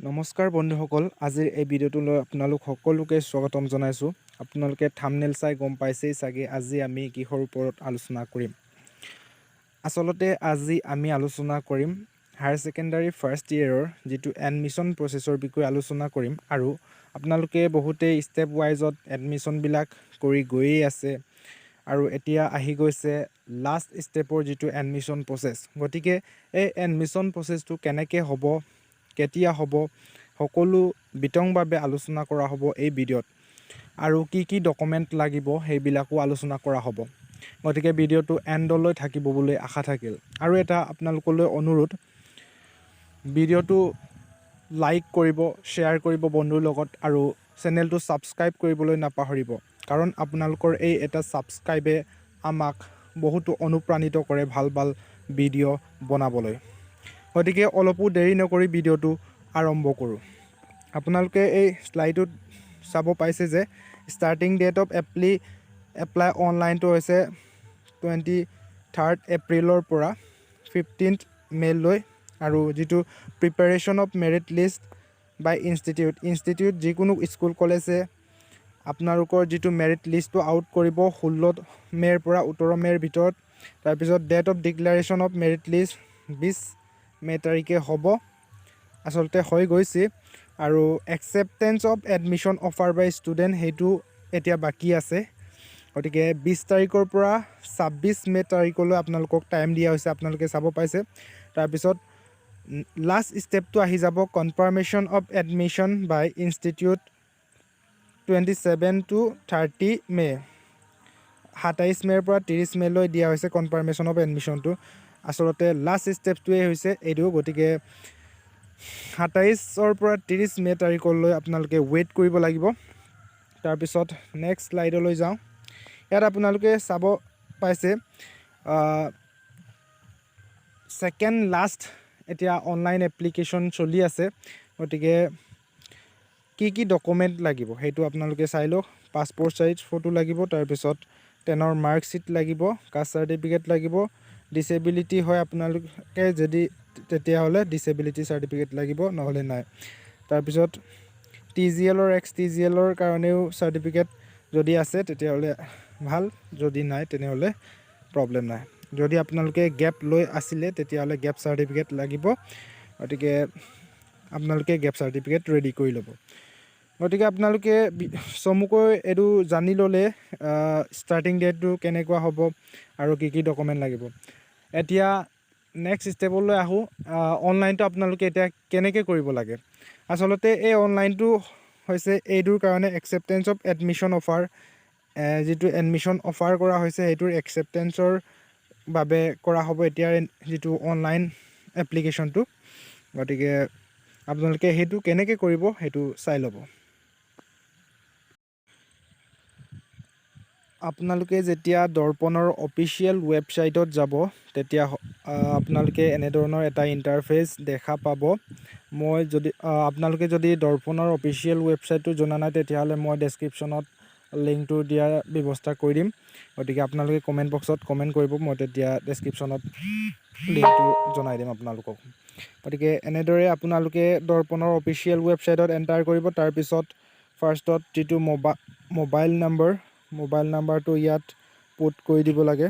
নমস্কাৰ বন্ধুসকল, আজিৰ এই ভিডিঅ'টোলৈ আপোনালোক সকলোকে স্বাগতম জনাইছোঁ। আপোনালোকে থাম্বনেইল চাই গম পাইছেই চাগে আজি আমি কিহৰ ওপৰত আলোচনা কৰিম। আচলতে আজি আমি আলোচনা কৰিম হায়াৰ ছেকেণ্ডাৰী ফাৰ্ষ্ট ইয়েৰৰ যিটো এডমিশ্যন প্ৰচেছৰ বিষয়ে আলোচনা কৰিম। আৰু আপোনালোকে বহুতেই ষ্টেপ ৱাইজত এডমিশ্যনবিলাক কৰি গৈয়ে আছে আৰু এতিয়া আহি গৈছে লাষ্ট ষ্টেপৰ যিটো এডমিশ্যন প্ৰচেছ। গতিকে এই এডমিশ্যন প্ৰচেছটো কেনেকৈ হ'ব, কেতিয়া হ'ব, সকলো বিতংভাৱে আলোচনা কৰা হ'ব এই ভিডিঅ'ত। আৰু কি কি ডকুমেণ্ট লাগিব সেইবিলাকো আলোচনা কৰা হ'ব। গতিকে ভিডিঅ'টো এণ্ডলৈ থাকিব বুলি আশা থাকিল। আৰু এটা আপোনালোকলৈ অনুৰোধ, ভিডিঅ'টো লাইক কৰিব, শ্বেয়াৰ কৰিব বন্ধুৰ লগত, আৰু চেনেলটো ছাবস্ক্ৰাইব কৰিবলৈ নাপাহৰিব। কাৰণ আপোনালোকৰ এই এটা ছাবস্ক্ৰাইবে আমাক বহুতো অনুপ্ৰাণিত কৰে ভাল ভাল ভিডিঅ' বনাবলৈ। গতিকে অলপো দেৰি নকৰি ভিডিঅ'টো আৰম্ভ কৰোঁ। আপোনালোকে এই শ্লাইডত চাব পাইছে যে ষ্টাৰ্টিং ডেট অফ এপ্লাই অনলাইনটো হৈছে 23 এপ্ৰিলৰ পৰা 15 মে'লৈ। আৰু যিটো preparation of merit list by institute যিকোনো স্কুল কলেজে আপোনালোকৰ যিটো মেৰিট লিষ্টটো আউট কৰিব 16 মে'ৰ পৰা 18 মে'ৰ ভিতৰত। তাৰপিছত date of declaration of merit list 20 May' তাৰিখে হ'ব, আচলতে হৈ গৈছে। আৰু acceptance of admission offer by student সেইটো এতিয়া বাকী আছে। গতিকে 20 তাৰিখৰ পৰা 26 মে' তাৰিখলৈ আপোনালোকক টাইম দিয়া হৈছে, আপোনালোকে চাব পাইছে। তাৰপিছত লাষ্ট ষ্টেপটো আহি যাব confirmation of admission by institute 27 to 30 May'. 27 মে'ৰ পৰা 30 মে'লৈ দিয়া হৈছে কনফাৰ্মেশ্যন অফ এডমিশ্যনটো। আচলতে লাষ্ট ষ্টেপটোৱেই হৈছে এইটো। গতিকে 27ৰ পৰা 30 মে' তাৰিখলৈ আপোনালোকে ৱেইট কৰিব লাগিব। তাৰপিছত নেক্সট শ্লাইডলৈ যাওঁ। ইয়াত আপোনালোকে চাব পাইছে ছেকেণ্ড লাষ্ট এতিয়া অনলাইন এপ্লিকেশ্যন চলি আছে। গতিকে কি কি ডকুমেণ্ট লাগিব সেইটো আপোনালোকে চাই লওক। পাছপৰ্ট চাইজ ফটো লাগিব, তাৰপিছত 10ৰ মাৰ্কশ্বিট লাগিব, কাষ্ট চাৰ্টিফিকেট লাগিব, ডিচেবিলিটি হয় আপোনালোকে যদি তেতিয়াহ'লে ডিচেবিলিটি চাৰ্টিফিকেট লাগিব, নহ'লে নাই। তাৰপিছত TGL XTGLৰ কাৰণেও চাৰ্টিফিকেট যদি আছে তেতিয়াহ'লে ভাল, যদি নাই তেনেহ'লে প্ৰব্লেম নাই। যদি আপোনালোকে গেপ লৈ আছিলে তেতিয়াহ'লে গেপ চাৰ্টিফিকেট লাগিব। গতিকে আপোনালোকে গেপ চাৰ্টিফিকেট ৰেডি কৰি ল'ব। গতিকে আপোনালোকে চমুকৈ এইটো জানি ল'লে ষ্টাৰ্টিং ডেটটো কেনেকুৱা হ'ব আৰু কি কি ডকুমেণ্ট লাগিব। এতিয়া নেক্সট ষ্টেপলৈ আহোঁ। অনলাইনটো আপোনালোকে এতিয়া কেনেকৈ কৰিব লাগে। আচলতে এই অনলাইনটো হৈছে এইটোৰ কাৰণে একচেপ্টেঞ্চ অফ এডমিশ্যন অফাৰ, যিটো এডমিশ্যন অফাৰ কৰা হৈছে সেইটোৰ একচেপ্টেঞ্চৰ বাবে কৰা হ'ব এতিয়া যিটো অনলাইন এপ্লিকেশ্যনটো। গতিকে আপোনালোকে সেইটো কেনেকৈ কৰিব সেইটো চাই ল'ব। আপোনালোকে যেতিয়া দৰ্পণৰ অফিচিয়েল ৱেবছাইটত যাব তেতিয়া আপোনালোকে এনেধৰণৰ এটা ইণ্টাৰফেচ দেখা পাব। আপোনালোকে যদি দৰ্পণৰ অফিচিয়েল ৱেবছাইটটো জনা নাই তেতিয়াহ'লে মই ডেছক্ৰিপশ্যনত লিংকটো দিয়াৰ ব্যৱস্থা কৰি দিম। গতিকে আপোনালোকে কমেণ্ট বক্সত কমেণ্ট কৰিব, মই তেতিয়া ডেছক্ৰিপশ্যনত লিংকটো জনাই দিম আপোনালোকক। গতিকে এনেদৰে আপোনালোকে দৰ্পণৰ অফিচিয়েল ৱেবছাইটত এণ্টাৰ কৰিব। তাৰপিছত ফাৰ্ষ্টত যিটো মোবাইল নাম্বাৰটো ইয়াত পুট কৰি দিব লাগে।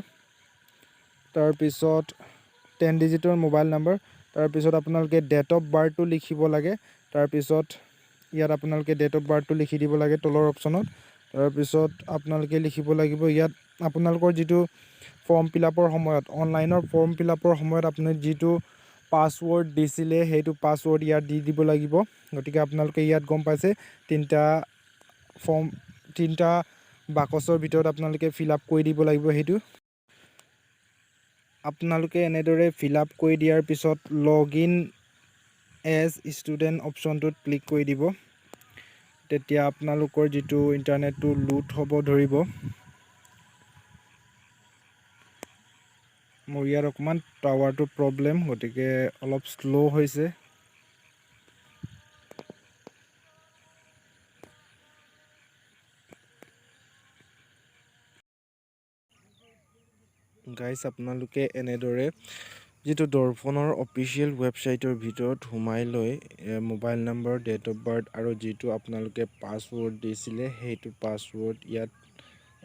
তাৰপিছত 10 ডিজিটৰ মোবাইল নাম্বাৰ। তাৰপিছত আপোনালোকে ডেট অফ বাৰ্থটো লিখিব লাগে। তাৰপিছত ইয়াত আপোনালোকে ডেট অফ বাৰ্থটো লিখি দিব লাগে তলৰ অপশ্যনত। তাৰপিছত আপোনালোকে লিখিব লাগিব ইয়াত আপোনালোকৰ যিটো ফৰ্ম ফিলআপৰ সময়ত, অনলাইনৰ ফৰ্ম ফিলআপৰ সময়ত আপুনি যিটো পাছৱৰ্ড দিছিলে সেইটো পাছৱৰ্ড ইয়াত দি দিব লাগিব। গতিকে আপোনালোকে ইয়াত গম পাইছে তিনিটা বাকচৰ ভিতৰত আপোনালোকে ফিলআপ কৰি দিব লাগিব। সেইটো আপোনালোকে এনেদৰে ফিলআপ কৰি দিয়াৰ পিছত লগ ইন এজ ষ্টুডেণ্ট অপশ্যনটোত ক্লিক কৰি দিব। তেতিয়া আপোনালোকৰ যিটো ইণ্টাৰনেটটো লোড হ'ব ধৰিব। মোৰ ইয়াত অকণমান টাৱাৰটো প্ৰব্লেম, গতিকে অলপ শ্ল' হৈছে। গাইজ আপোনালোকে এনেদৰে যিটো দৰ্পণৰ অফিচিয়েল ৱেবছাইটৰ ভিতৰত সোমাই লৈ mobile number, date of birth আৰু যিটো আপোনালোকে পাছৱৰ্ড দিছিলে সেইটো পাছৱৰ্ড ইয়াত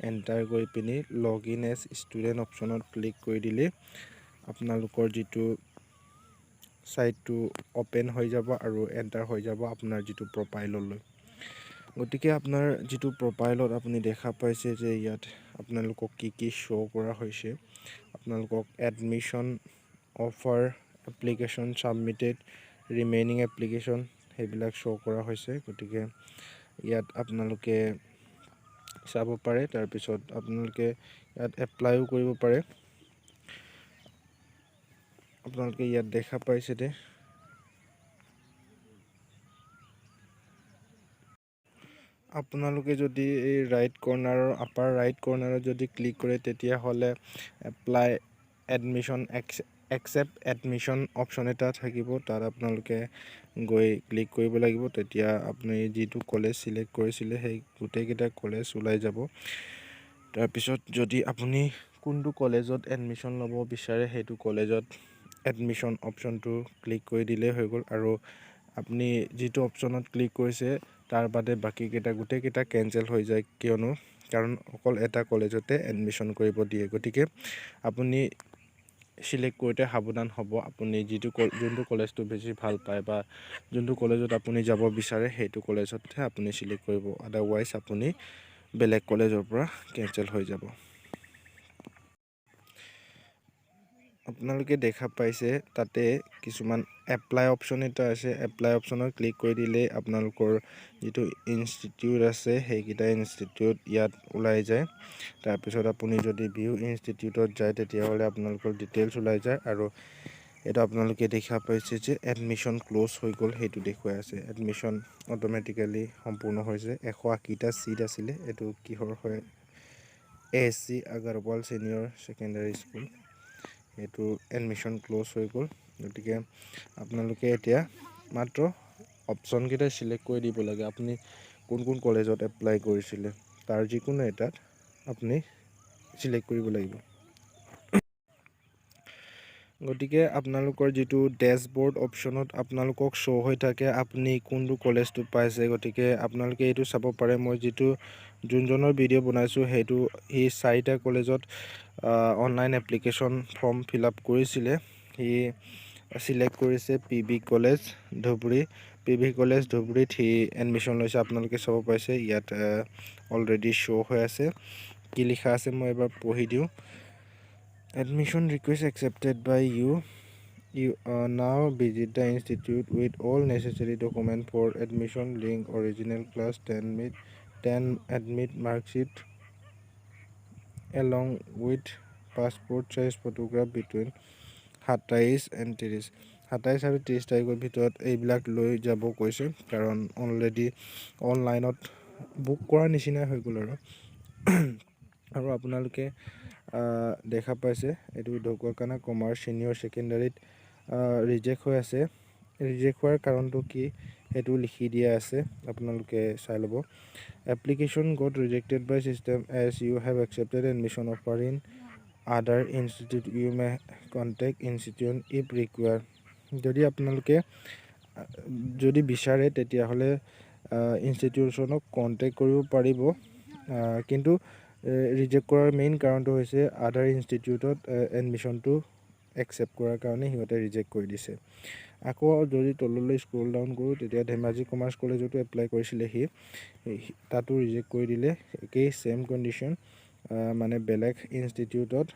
এণ্টাৰ কৰি পিনি লগ ইন এজ ষ্টুডেণ্ট অপশ্যনত ক্লিক কৰি দিলে আপোনালোকৰ যিটো ছাইটটো অ'পেন হৈ যাব আৰু এণ্টাৰ হৈ যাব আপোনাৰ যিটো প্ৰফাইললৈ। গতিকে আপোনাৰ যিটো প্ৰফাইলত আপুনি দেখা পাইছে যে ইয়াত আপোনালোকক কি শ্ব' কৰা হৈছে। আপোনালোকক admission, offer, application submitted, remaining application সেইবিলাক শ্ব' কৰা হৈছে। গতিকে ইয়াত আপোনালোকে চাব পাৰে। তাৰপিছত আপোনালোকে ইয়াত এপ্লাইও কৰিব পাৰে। আপোনালোকে ইয়াত দেখা পাইছে যে আপোনালোকে যদি এই আপাৰ ৰাইট কৰ্নাৰত যদি ক্লিক কৰে তেতিয়াহ'লে apply admission accept admission option এটা থাকিব। তাত আপোনালোকে গৈ ক্লিক কৰিব লাগিব। তেতিয়া আপুনি যিটো কলেজ চিলেক্ট কৰিছিলে সেই গোটেইকেইটা কলেজ ওলাই যাব। তাৰপিছত যদি আপুনি কোনটো কলেজত এডমিশ্যন ল'ব বিচাৰে সেইটো কলেজত এডমিশ্যন অপশ্যনটো ক্লিক কৰি দিলেই হৈ গ'ল। আৰু আপুনি যিটো অপশ্যনত ক্লিক কৰিছে তাৰ বাদে বাকীকেইটা গোটেইকেইটা কেঞ্চেল হৈ যায়, কাৰণ অকল এটা কলেজতে এডমিশ্যন কৰিব দিয়ে। গতিকে আপুনি চিলেক্ট কৰোঁতে সাৱধান হ'ব। আপুনি যোনটো কলেজটো বেছি ভাল পায় বা যোনটো কলেজত আপুনি যাব বিচাৰে সেইটো কলেজতহে আপুনি চিলেক্ট কৰিব। আদাৰৱাইজ আপুনি বেলেগ কলেজৰ পৰা কেঞ্চেল হৈ যাব। আপোনালোকে দেখা পাইছে তাতে কিছুমান এপ্লাই অপশ্যন এটা আছে। এপ্লাই অপশ্যনত ক্লিক কৰি দিলে আপোনালোকৰ যিটো ইনষ্টিটিউট আছে সেইকেইটা ইনষ্টিটিউট ইয়াত ওলাই যায়। তাৰপিছত আপুনি যদি ভিউ ইনষ্টিটিউটত যায় তেতিয়াহ'লে আপোনালোকৰ ডিটেইলছ ওলাই যায়। আৰু এইটো আপোনালোকে দেখা পাইছে যে এডমিশ্যন ক্ল'জ হৈ গ'ল সেইটো দেখুৱাই আছে। এডমিশ্যন অট'মেটিকেলি সম্পূৰ্ণ হৈছে। 180টা ছিট আছিলে। এইটো কিহৰ হয়, ASC Agarwal senior secondary school. সেইটো এডমিশ্যন ক্ল'জ হৈ গ'ল। গতিকে আপোনালোকে এতিয়া মাত্ৰ অপশ্যনকেইটা চিলেক্ট কৰি দিব লাগে। আপুনি কোন কলেজত এপ্লাই কৰিছিলে তাৰ যিকোনো এটাত আপুনি চিলেক্ট কৰিব লাগিব। গতিকে আপোনালোকৰ যিটো ডেছবৰ্ড অপশ্যনত আপোনালোকক শ্ব' হৈ থাকে আপুনি কোনটো কলেজটো পাইছে। গতিকে আপোনালোকে এইটো চাব পাৰে। মই যোনজনৰ ভিডিঅ' বনাইছোঁ সেইটো সি 4টা কলেজত online application form fill up কৰিছিলে। সি চিলেক্ট কৰিছে PV college Dhubri. PV college ধুবুৰীত সি এডমিশ্যন লৈছে। আপোনালোকে চাব পাইছে ইয়াত অলৰেডি শ্ব' হৈ আছে। কি লিখা আছে মই এবাৰ পঢ়ি দিওঁ। Admission request accepted by you. You now visit the institute with all necessary documents for admission, link, original class 10 admit marksheet along with passport size photograph between 27 and 30. 27 আৰু 30 তাৰিখৰ ভিতৰত এইবিলাক লৈ যাব কৈছে, কাৰণ অলৰেডি অনলাইনত বুক কৰা নিচিনাই হৈ গ'ল। আৰু আপোনালোকে দেখা পাইছে এইটো ঢকুৱাখানা কমাৰ্চ ছিনিয়ৰ ছেকেণ্ডাৰীত ৰিজেক্ট হৈ আছে। ৰিজেক্ট হোৱাৰ কাৰণটো কি সেইটো লিখি দিয়া আছে, আপোনালোকে চাই ল'ব। Application got rejected by system as you have accepted admission offer in other institute you may contact institute if required. যদি আপোনালোকে বিচাৰে তেতিয়াহ'লে ইনষ্টিটিউশ্যনক কণ্টেক্ট কৰিব পাৰিব। কিন্তু ৰিজেক্ট কৰাৰ মেইন কাৰণটো হৈছে আদাৰ ইনষ্টিটিউটত এডমিশ্যনটো একচেপ্ট কৰাৰ কাৰণে সিহঁতে ৰিজেক্ট কৰি দিছে। আকৌ যদি তললৈ স্ক্ৰল ডাউন কৰোঁ তেতিয়া ধেমাজি কমাৰ্চ কলেজতো এপ্লাই কৰিছিলে সি, তাতো ৰিজেক্ট কৰি দিলে। একেই ছেম কণ্ডিশ্যন, মানে বেলেগ ইনষ্টিটিউটত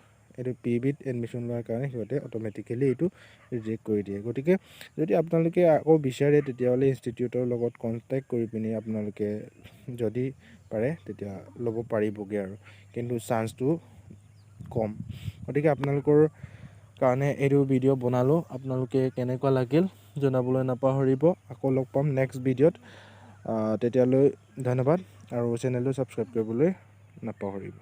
এইটো PVত এডমিশ্যন লোৱাৰ কাৰণে সিহঁতে অট'মেটিকেলি এইটো ৰিজেক্ট কৰি দিয়ে। গতিকে যদি আপোনালোকে আকৌ বিচাৰে তেতিয়াহ'লে ইনষ্টিটিউটৰ লগত কণ্টেক্ট কৰি পিনি আপোনালোকে যদি পাৰে তেতিয়া ল'ব পাৰিবগৈ আৰু, কিন্তু চান্সটো কম। গতিকে আপোনালোকৰ কাৰণে এইটো ভিডিঅ' বনালোঁ। আপোনালোকে কেনেকুৱা লাগিল জনাবলৈ নাপাহৰিব। আকৌ লগ পাম নেক্সট ভিডিঅ'ত। তেতিয়ালৈ ধন্যবাদ আৰু চেনেলটো ছাবস্ক্ৰাইব কৰিবলৈ নাপাহৰিব।